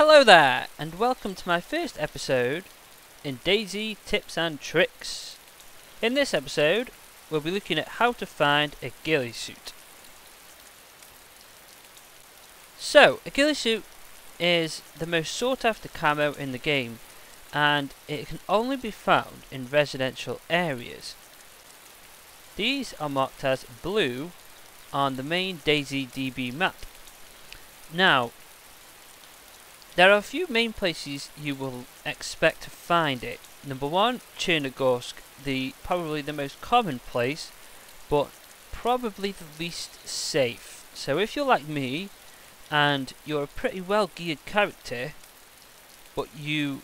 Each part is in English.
Hello there, and welcome to my first episode in DayZ Tips and Tricks. In this episode, we'll be looking at how to find a ghillie suit. So, a ghillie suit is the most sought after camo in the game, and it can only be found in residential areas. These are marked as blue on the main DayZ DB map. Now, there are a few main places you will expect to find it. Number one, Chernogorsk, probably the most common place, but probably the least safe. So if you're like me, and you're a pretty well geared character, but you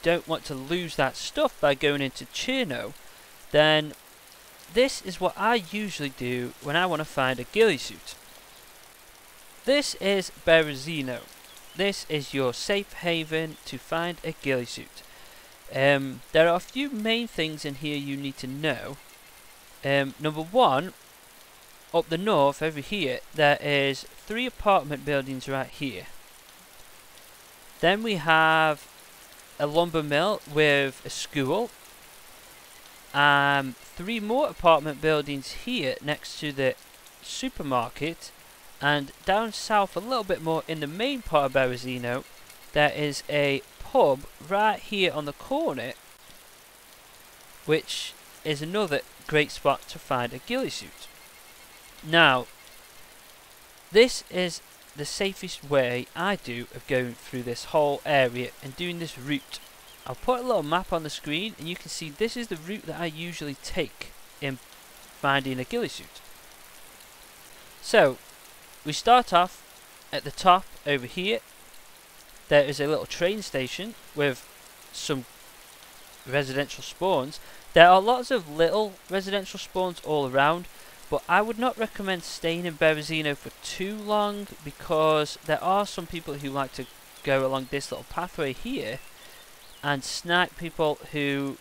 don't want to lose that stuff by going into Cherno, then this is what I usually do when I want to find a ghillie suit. This is Berezina. This is your safe haven to find a ghillie suit. There are a few main things in here you need to know. Number one, up the north over here, there is 3 apartment buildings right here. Then we have a lumber mill with a school. 3 more apartment buildings here next to the supermarket. And down south a little bit more in the main part of Berezina, there is a pub right here on the corner, which is another great spot to find a ghillie suit. Now, this is the safest way I do of going through this whole area and doing this route. I'll put a little map on the screen and you can see this is the route that I usually take in finding a ghillie suit. So, we start off at the top over here. There is a little train station with some residential spawns. There are lots of little residential spawns all around, but I would not recommend staying in Berezina for too long because there are some people who like to go along this little pathway here and snipe people who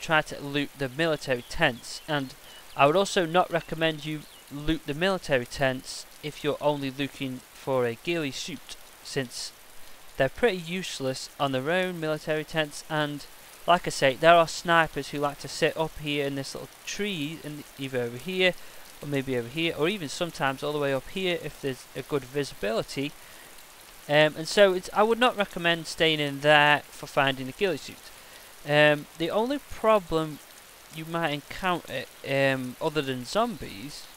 try to loot the military tents. And I would also not recommend you loot the military tents if you're only looking for a ghillie suit, since they're pretty useless on their own, military tents. And like I say, there are snipers who like to sit up here in this little tree, and either over here or maybe over here, or even sometimes all the way up here if there's a good visibility. And so I would not recommend staying in there for finding a ghillie suit. The only problem you might encounter, other than zombies,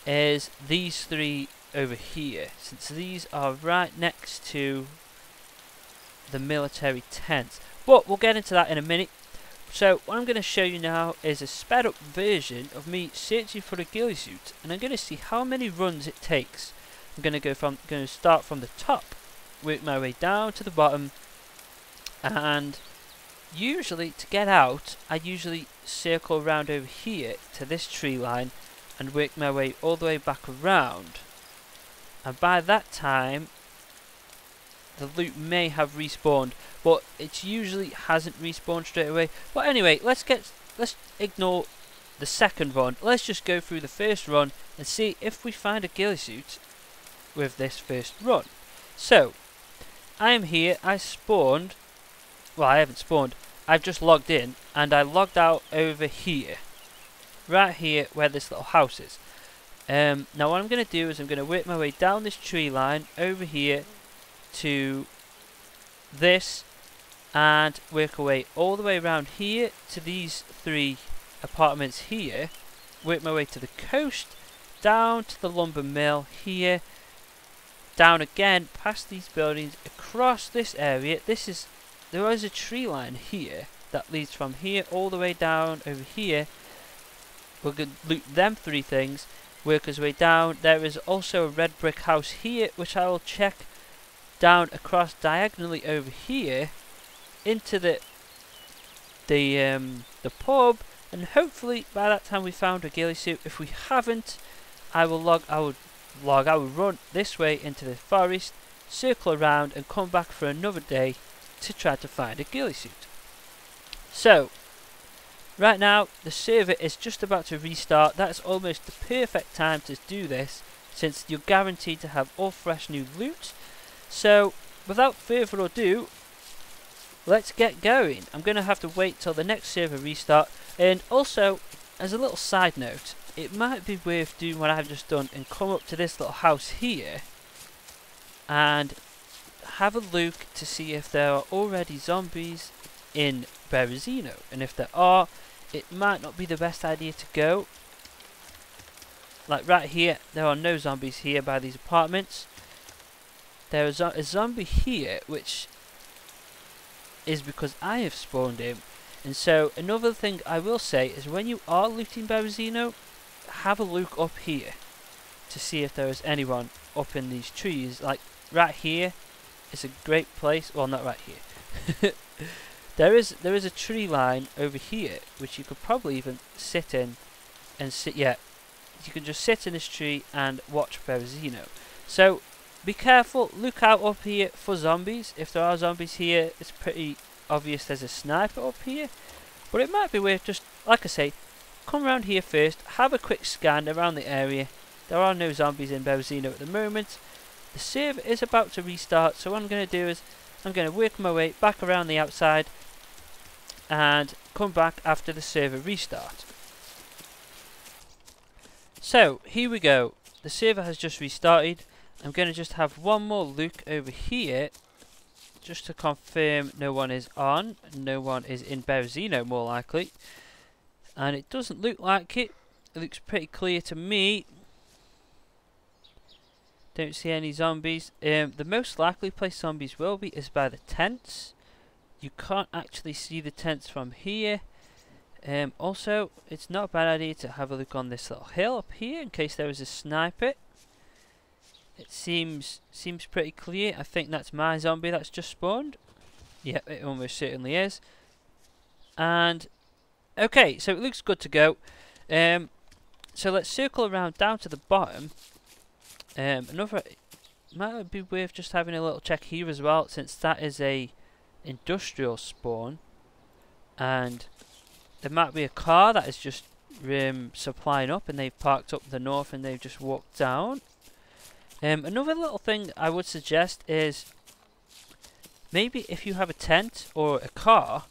is these 3 over here, since these are right next to the military tents. But we'll get into that in a minute. So what I'm going to show you now is a sped up version of me searching for a ghillie suit, and I'm going to see how many runs it takes. I'm going to start from the top, work my way down to the bottom, and usually to get out I usually circle around over here to this tree line and work my way all the way back around. And by that time the loot may have respawned, but it usually hasn't respawned straight away. But anyway, let's ignore the second run. Let's just go through the first run and see if we find a ghillie suit with this first run. So I am here. I spawned, well, I haven't spawned, I've just logged in, and I logged out over here, right here where this little house is. Now what I'm going to do is I'm going to work my way down this tree line over here to this, and work away all the way around here to these 3 apartments here, work my way to the coast, down to the lumber mill here, down again past these buildings, across this area. There is a tree line here that leads from here all the way down over here. We're going to loot them 3 things, work our way down. There is also a red brick house here, which I will check down across diagonally over here into the pub, and hopefully by that time we found a ghillie suit. If we haven't, I will run this way into the forest, circle around, and come back for another day to try to find a ghillie suit. So right now the server is just about to restart. That's almost the perfect time to do this, since you're guaranteed to have all fresh new loot. So without further ado, let's get going. I'm going to have to wait till the next server restart. And also, as a little side note, it might be worth doing what I've just done and come up to this little house here and have a look to see if there are already zombies in Berezina. And if there are, it might not be the best idea to go. Like right here, there are no zombies here by these apartments. There is a zombie here, which is because I have spawned him. And so another thing I will say is when you are looting Berezina, have a look up here to see if there is anyone up in these trees. Like right here is a great place. Well, not right here. there is a tree line over here which you could probably even sit in and sit. Yeah, you can just sit in this tree and watch Berezina. So be careful. Look out up here for zombies. If there are zombies here, it's pretty obvious there's a sniper up here. But it might be worth just, like I say, come around here first, have a quick scan around the area. There are no zombies in Berezina at the moment. The server is about to restart, so what I'm going to do is I'm going to work my way back around the outside and come back after the server restart. So here we go. The server has just restarted. I'm going to just have one more look over here just to confirm no one is on. No one is in Berezina, more likely. And it doesn't look like it. It looks pretty clear to me. Don't see any zombies. The most likely place zombies will be is by the tents. You can't actually see the tents from here. Also, it's not a bad idea to have a look on this little hill up here in case there is a sniper. It seems pretty clear. I think that's my zombie that's just spawned. Yep, it almost certainly is. And okay, so it looks good to go. So let's circle around down to the bottom. Another, might be worth just having a little check here as well, since that is a industrial spawn, and there might be a car that is just supplying up, and they've parked up the north and they've just walked down. Another little thing I would suggest is maybe if you have a tent or a car,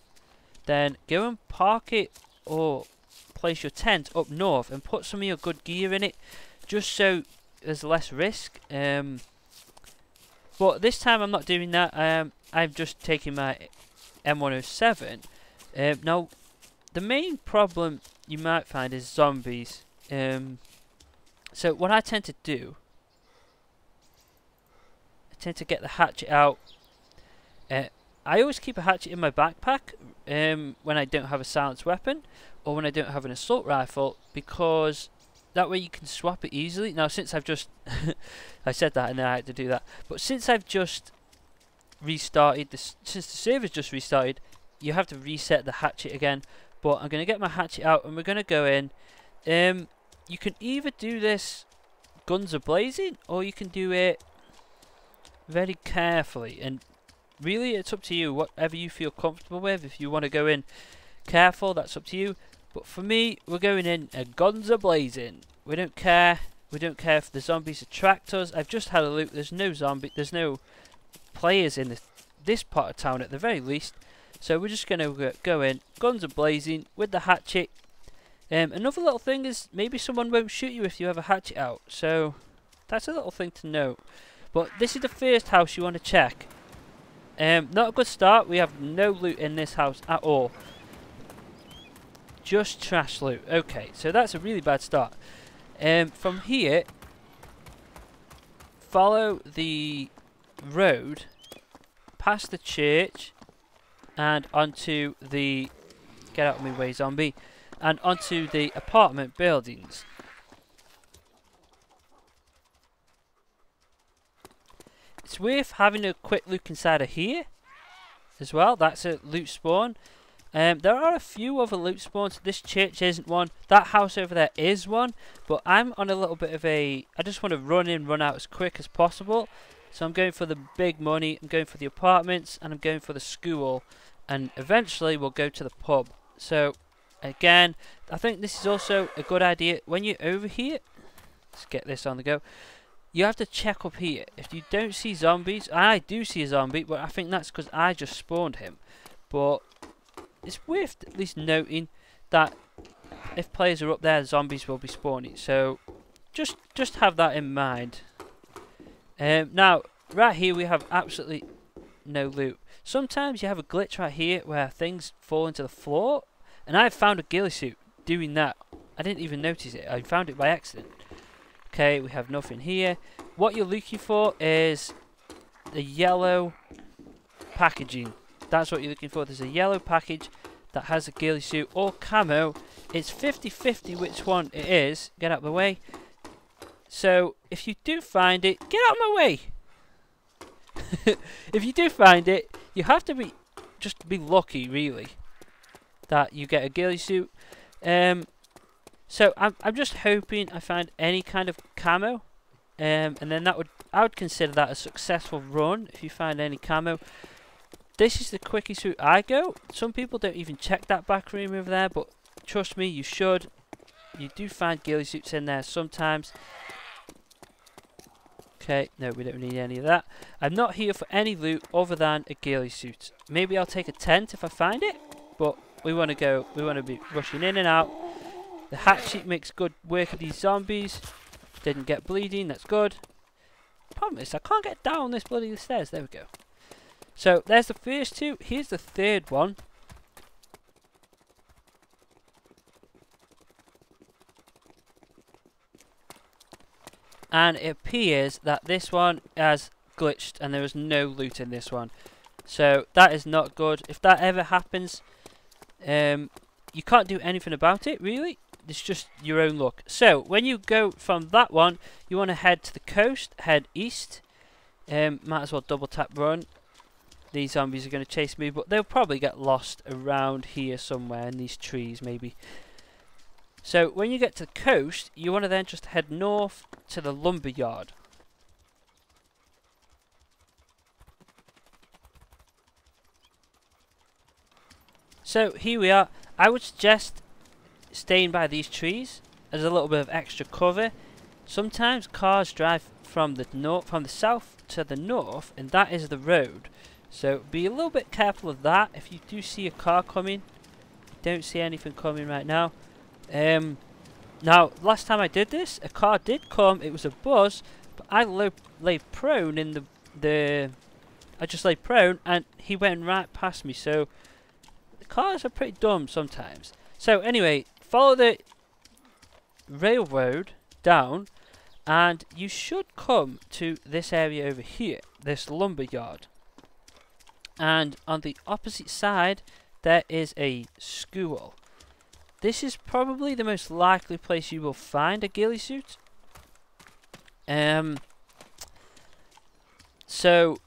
then go and park it or place your tent up north and put some of your good gear in it, just so there's less risk. But this time I'm not doing that. I'm just taking my M107. Now, the main problem you might find is zombies. So what I tend to do, I tend to get the hatchet out. I always keep a hatchet in my backpack when I don't have a silenced weapon or when I don't have an assault rifle, because that way you can swap it easily. Now, since I've just I said that and then I had to do that, but since I've just restarted this, since the server's just restarted, you have to reset the hatchet again. But I'm going to get my hatchet out and we're going to go in. You can either do this guns a blazing or you can do it very carefully, and really it's up to you, whatever you feel comfortable with. If you want to go in careful, that's up to you. But for me, we're going in guns a blazing. We don't care. We don't care if the zombies attract us. I've just had a look. There's no there's no players in this part of town at the very least. So we're just going to go in guns a blazing with the hatchet. Another little thing is maybe someone won't shoot you if you have a hatchet out. So that's a little thing to note. But this is the first house you want to check. Not a good start. We have no loot in this house at all. Just trash loot. Okay, so that's a really bad start. From here, follow the road past the church and onto the, get out of my way zombie, and onto the apartment buildings. It's worth having a quick look inside of here as well. That's a loot spawn. There are a few other loot spawns. This church isn't one. That house over there is one. But I'm on a little bit of a, I just want to run in, run out as quick as possible. So I'm going for the big money, I'm going for the apartments, and I'm going for the school. And eventually we'll go to the pub. So again, I think this is also a good idea when you're over here. Let's get this on the go. you have to check up here. If you don't see zombies, I do see a zombie, but I think that's because I just spawned him. But it's worth at least noting that if players are up there, zombies will be spawning. So just have that in mind. Now, right here we have absolutely no loot. Sometimes you have a glitch right here where things fall into the floor, and I've found a ghillie suit doing that. I didn't even notice it. I found it by accident. Okay, we have nothing here. What you're looking for is the yellow packaging. That's what you're looking for. There's a yellow package that has a ghillie suit or camo. It's 50-50 which one it is. Get out of the way. So, if you do find it, get out of my way! If you do find it, you have to be lucky, really, that you get a ghillie suit. So I'm just hoping I find any kind of camo, and then I would consider that a successful run if you find any camo. This is the quickest route I go. Some people don't even check that back room over there, but trust me, you should. You do find ghillie suits in there sometimes. Okay, no, we don't need any of that. I'm not here for any loot other than a ghillie suit. Maybe I'll take a tent if I find it, but we want to be rushing in and out. The hatchet makes good work of these zombies. Didn't get bleeding, that's good. Problem is, I can't get down this bloody stairs. There we go. So, there's the first two. Here's the third one. And it appears that this one has glitched and there is no loot in this one. So that is not good. If that ever happens, you can't do anything about it, really. It's just your own luck. So when you go from that one, you want to head to the coast, head east. Might as well double tap run. These zombies are going to chase me, but they'll probably get lost around here somewhere in these trees, maybe. So when you get to the coast, you want to then just head north to the lumber yard. So here we are. I would suggest staying by these trees as a little bit of extra cover. Sometimes cars drive from the south to the north, and that is the road. So be a little bit careful of that. If you do see a car coming, don't see anything coming right now. Now, last time I did this, a car did come. It was a bus, but I lay prone in I just lay prone, and he went right past me. So the cars are pretty dumb sometimes. So anyway, follow the railroad down, and you should come to this area over here, this lumber yard. And on the opposite side, there is a school. This is probably the most likely place you will find a ghillie suit. So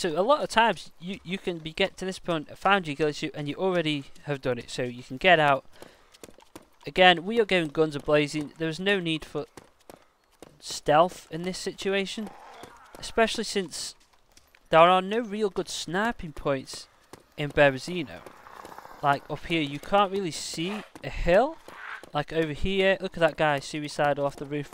a lot of times you can get to this point, found your ghillie suit, and you already have done it. So you can get out. Again, we are going guns a-blazing. There is no need for stealth in this situation, especially since there are no real good sniping points in Berezina. Like up here, you can't really see a hill. Like over here, look at that guy suicidal off the roof.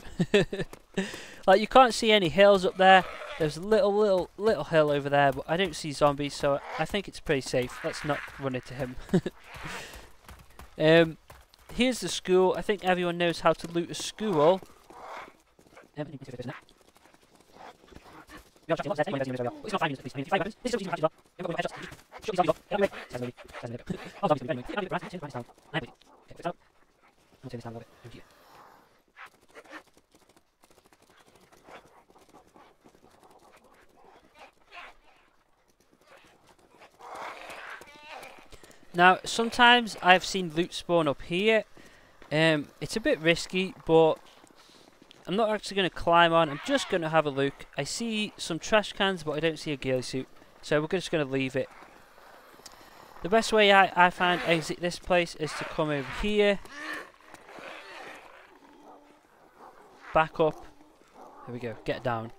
Like you can't see any hills up there. There's a little hill over there, but I don't see zombies, so I think it's pretty safe. Let's not run into him. Here's the school. I think everyone knows how to loot a school. Now, sometimes I've seen loot spawn up here. It's a bit risky, but I'm not actually going to climb on. I'm just going to have a look. I see some trash cans, but I don't see a ghillie suit. So we're just going to leave it. The best way I find to exit this place is to come over here. Back up. There we go. Get down.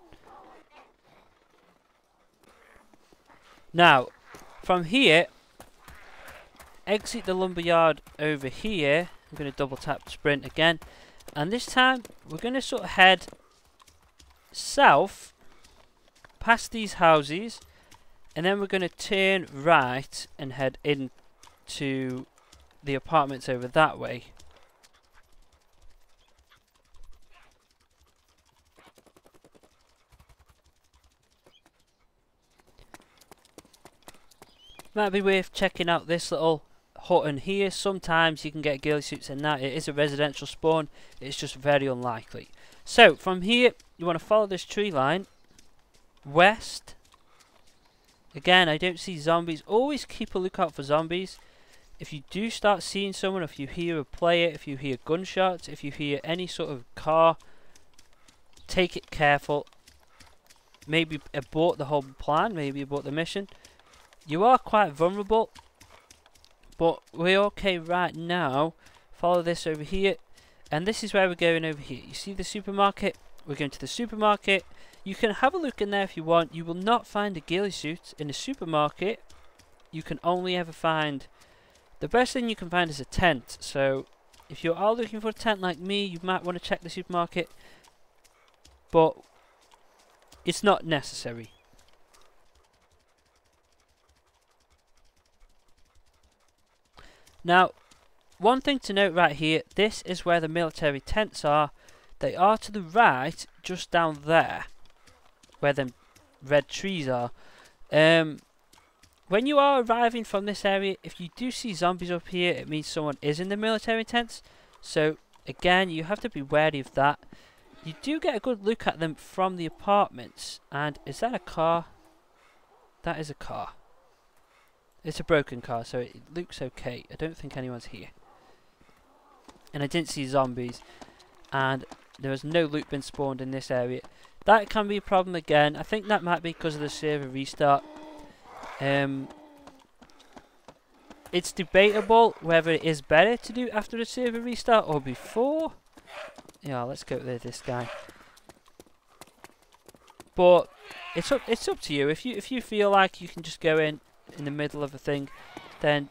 Now, from here, exit the lumberyard over here. I'm going to double tap sprint again. And this time, we're going to sort of head south, past these houses, and then we're going to turn right and head into the apartments over that way. Might be worth checking out this little hut in here. Sometimes you can get ghillie suits in that. It is a residential spawn. It's just very unlikely. So from here, you want to follow this tree line west. Again, I don't see zombies. Always keep a lookout for zombies. If you do start seeing someone, if you hear a player, if you hear gunshots, if you hear any sort of car, take it careful. Maybe abort the whole plan. Maybe abort the mission. You are quite vulnerable, but we're okay right now. Follow this over here, and this is where we're going over here. You see the supermarket? We're going to the supermarket. You can have a look in there if you want. You will not find a ghillie suit in a supermarket. You can only ever find... The best thing you can find is a tent. So, if you are looking for a tent like me, you might want to check the supermarket. But, it's not necessary. Now, one thing to note right here, this is where the military tents are. They are to the right, just down there, where the red trees are. When you are arriving from this area, if you do see zombies up here, it means someone is in the military tents. So, again, you have to be wary of that. You do get a good look at them from the apartments. And is that a car? That is a car. It's a broken car, so it looks okay. I don't think anyone's here. And I didn't see zombies. And there was no loot bin spawned in this area. That can be a problem again. I think that might be because of the server restart. It's debatable whether it is better to do after the server restart or before. Yeah, let's go with this guy. But it's up to you. If you feel like you can just go in the middle of a thing, then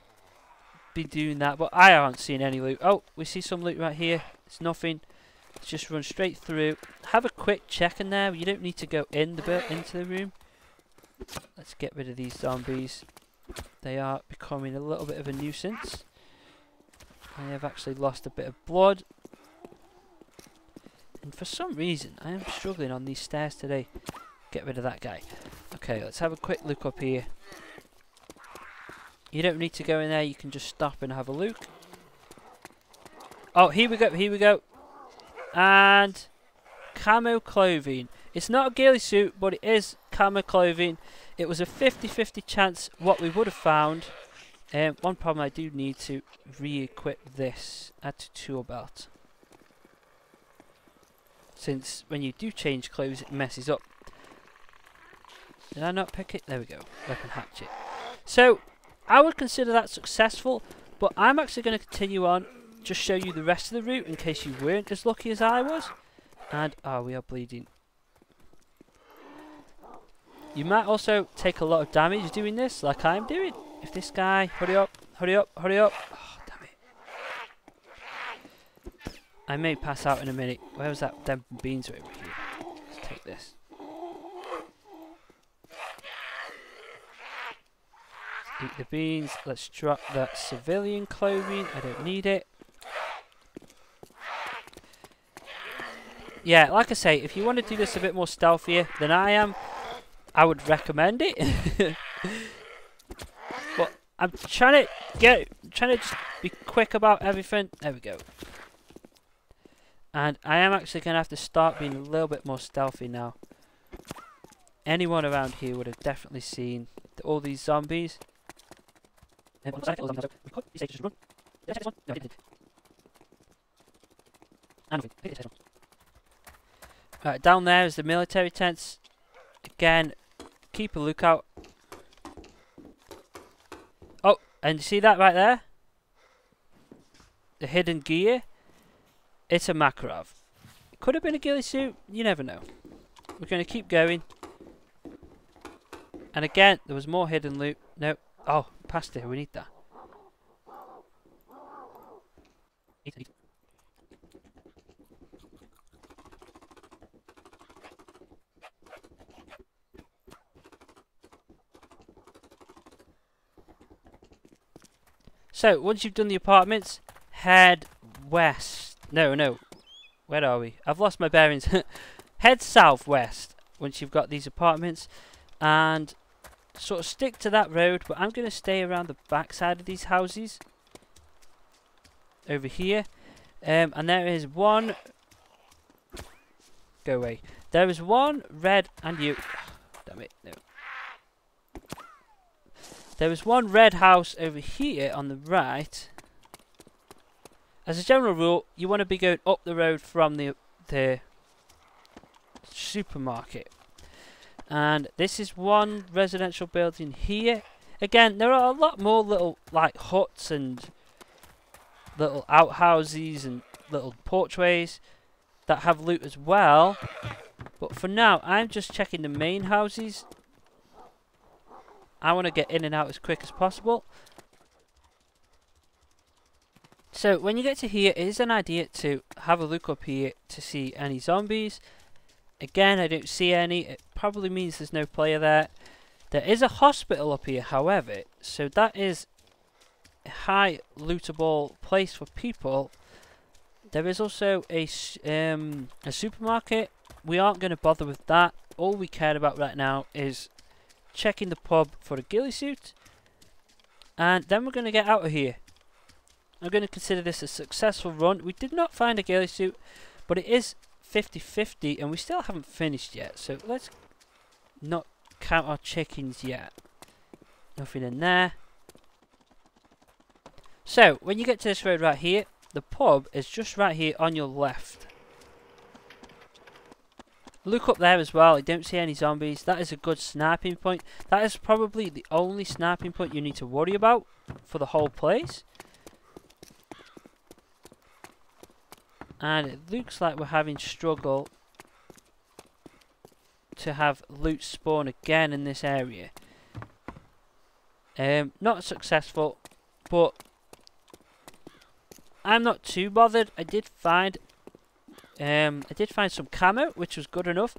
be doing that. But I haven't seen any loot. Oh, we see some loot right here. It's nothing. Let's just run straight through. Have a quick check in there. You don't need to go into the room. Let's get rid of these zombies. They are becoming a little bit of a nuisance. I have actually lost a bit of blood. And for some reason, I am struggling on these stairs today. Get rid of that guy. Okay, let's have a quick look up here. You don't need to go in there, you can just stop and have a look. Oh, here we go, here we go. And camo clothing. It's not a ghillie suit, but it is camo clothing. It was a 50-50 chance what we would have found. One problem, I do need to re-equip this. Add to tool belt. Since when you do change clothes, it messes up. Did I not pick it? There we go. Weapon hatchet. So, I would consider that successful, but I'm actually going to continue on, just show you the rest of the route in case you weren't as lucky as I was. And, oh, we are bleeding. You might also take a lot of damage doing this, like I'm doing. If this guy, hurry up, hurry up, hurry up. Oh, damn it. I may pass out in a minute. Where was that? Them beans are over here. Let's take this. Eat the beans. Let's drop that civilian clothing. I don't need it. Yeah, like I say, if you want to do this a bit more stealthier than I am, I would recommend it. But I'm trying to just be quick about everything. There we go. And I am actually going to have to start being a little bit more stealthy now. Anyone around here would have definitely seen all these zombies. Right, down there is the military tents. Again, keep a lookout. Oh, and you see that right there? The hidden gear. It's a Makarov. It could have been a ghillie suit. You never know. We're going to keep going. And again, there was more hidden loot. Nope. Oh, past it. We need that. So, once you've done the apartments, head west. No. Where are we? I've lost my bearings. Head southwest once you've got these apartments. And sort of stick to that road. But I'm going to stay around the back side of these houses. Over here. And there is one... Go away. There is one red and you... Damn it, no. There is one red house over here on the right. As a general rule, you want to be going up the road from the supermarket. And this is one residential building here. Again, there are a lot more little like huts and little outhouses and little porchways that have loot as well. But for now, I'm just checking the main houses. I want to get in and out as quick as possible. So when you get to here, it is an idea to have a look up here to see any zombies. Again, I don't see any. It probably means there's no player there. There is a hospital up here, however, so that is a high lootable place for people. There is also a supermarket. We aren't going to bother with that. All we care about right now is checking the pub for a ghillie suit, and then we're going to get out of here. I'm going to consider this a successful run. We did not find a ghillie suit, but it is 50-50 and we still haven't finished yet, so let's not count our chickens yet. Nothing in there. So when you get to this road right here, the pub is just right here on your left. Look up there as well. I don't see any zombies. That is a good sniping point. That is probably the only sniping point you need to worry about for the whole place. And it looks like we're having struggle to have loot spawn again in this area. Not successful, but I'm not too bothered. I did find some camo, which was good enough.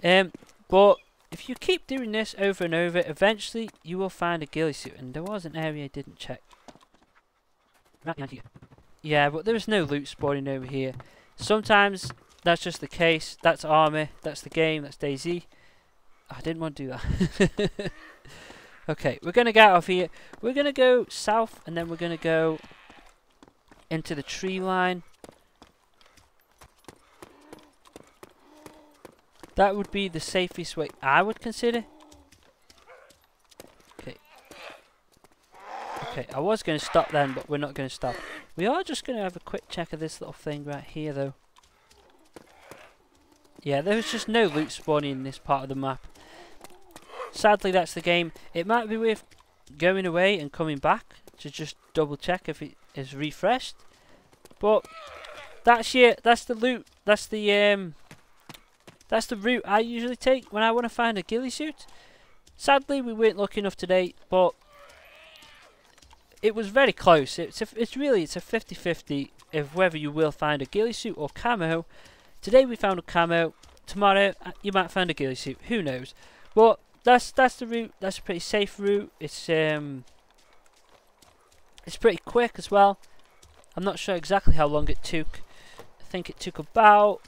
But if you keep doing this over and over, eventually you will find a ghillie suit. And there was an area I didn't check. Right behind you. Yeah, but there is no loot spawning over here. Sometimes that's just the case. That's armor. That's the game. That's DayZ. I didn't want to do that. Okay, we're going to get out of here. We're going to go south and then we're going to go into the tree line. That would be the safest way I would consider. Okay. Okay, I was going to stop then, but we're not going to stop. We are just going to have a quick check of this little thing right here, though. Yeah, there was just no loot spawning in this part of the map. Sadly, that's the game. It might be worth going away and coming back to just double check if it is refreshed. But that's the loot. That's the route I usually take when I want to find a ghillie suit. Sadly, we weren't lucky enough today, but it was very close. It's a 50-50 of whether you will find a ghillie suit or camo. Today we found a camo. Tomorrow you might find a ghillie suit. Who knows? But that's the route. That's a pretty safe route. It's pretty quick as well. I'm not sure exactly how long it took. I think it took about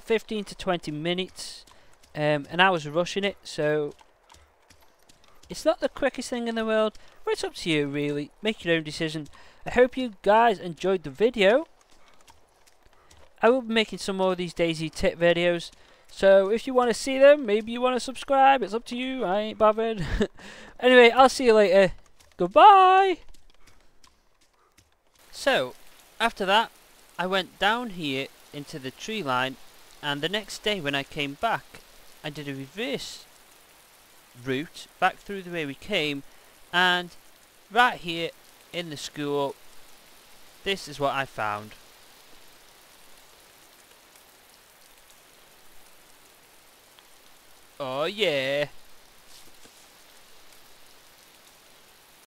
15 to 20 minutes, and I was rushing it, so it's not the quickest thing in the world, but it's up to you really. Make your own decision. I hope you guys enjoyed the video. I will be making some more of these DayZ tip videos, so if you want to see them, maybe you want to subscribe, it's up to you. I ain't bothered. Anyway, I'll see you later. Goodbye. So after that, I went down here into the tree line, and the next day when I came back, I did a reverse route back through the way we came, and right here in the school, this is what I found. Oh yeah.